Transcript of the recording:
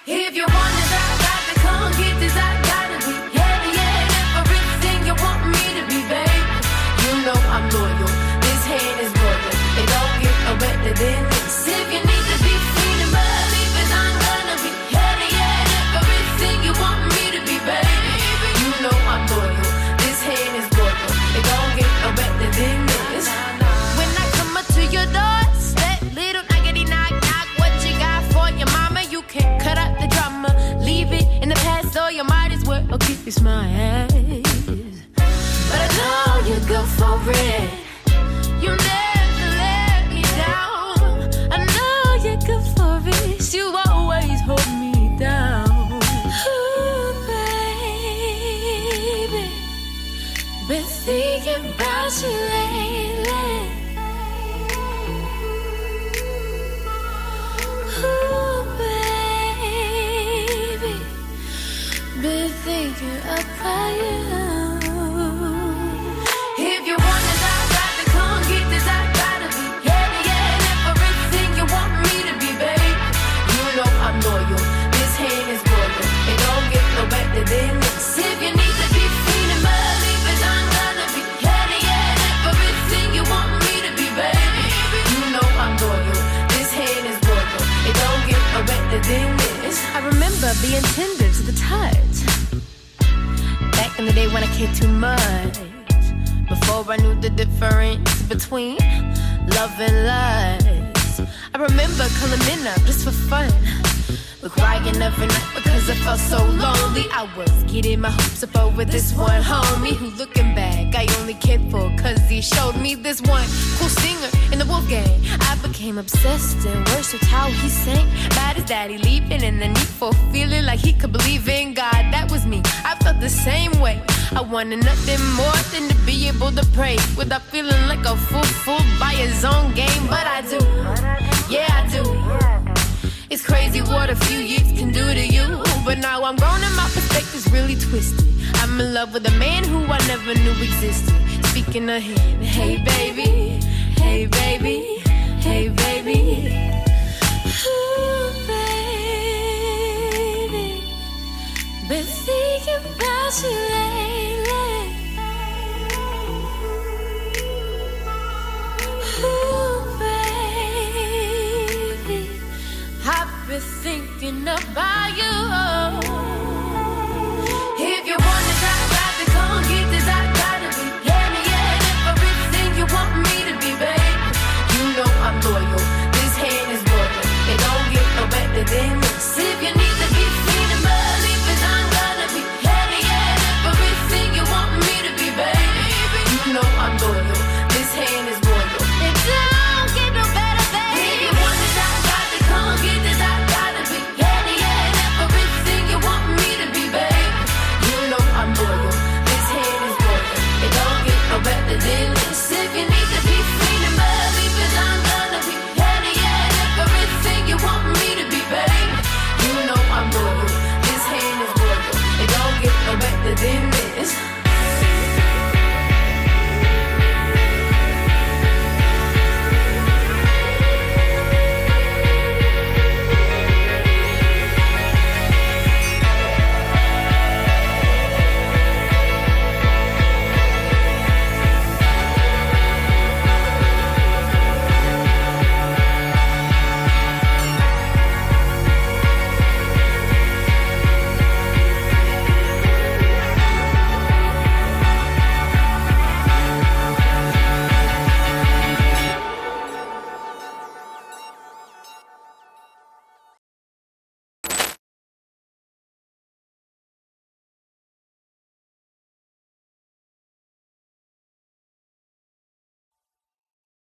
if you want this, I got to come get this. I gotta be everything you want me to be, babe. You know I'm loyal. This hand is royal. It don't get no better than this. If you need to be feeling believe it, I'm gonna be everything you want me to be, babe. You know I'm loyal. This hand is royal. It don't get no better than this. When I come up to your doorstep, little knockety knock knock, what you got for your mama? You can cut out the drama, leave it in the past, or you might as well keep your smile. But I know you're good for it. You never let me down. I know you're good for it. You always hold me down. Ooh, baby, been thinking about you lately. Ooh, baby, been thinking about you. If you want this, I got to come get this. I gotta be everything you want me to be, babe. You know I'm loyal. This hand is royal. It don't get no better than this. If you need to be feeling believe it, I'm gonna be everything you want me to be, baby. You know I'm loyal. This hand is royal. It don't get no better than this. I remember being tender to the touch. Back in the day when I cared too much. Before I knew the difference between love and lust. I remember calling men up just for fun, but crying every night because I felt so lonely. I was getting my hopes up over this one homie who, looking back, I only cared for cause he showed me this one cool singer in the Wolf Gang. I became obsessed and worshipped how he sang about his daddy leaving and the need for feeling like he could believe in God. That was me, I felt the same way. I wanted nothing more than to be able to pray without feeling like a fool by his own game. But I do, yeah I do. It's crazy what a few years can do to you. But now I'm grown and my perspective's really twisted. I'm in love with a man who I never knew existed. Speaking of him, hey baby, hey baby, hey baby. Ooh, baby, been thinking about you lately. Ooh, baby, I've been thinking about you. If you want this, I got to come get this. I gotta be everything you want me to be, babe. You know I'm loyal. This hand is royal. It don't get no better than this. If you need to be feeling believe it, I'm gonna be everything you want me to be, babe. You know I'm loyal. This hand is royal. It don't get no better, babe. If you want this, I got to come get this. I gotta be everything you want me to be, babe. You know I'm loyal. This hand is royal. It don't get no better than this. If you need to be feeling believe it, I'm gonna be everything you want me to be, babe. You know I'm loyal. This hand is royal. It don't get no better than this.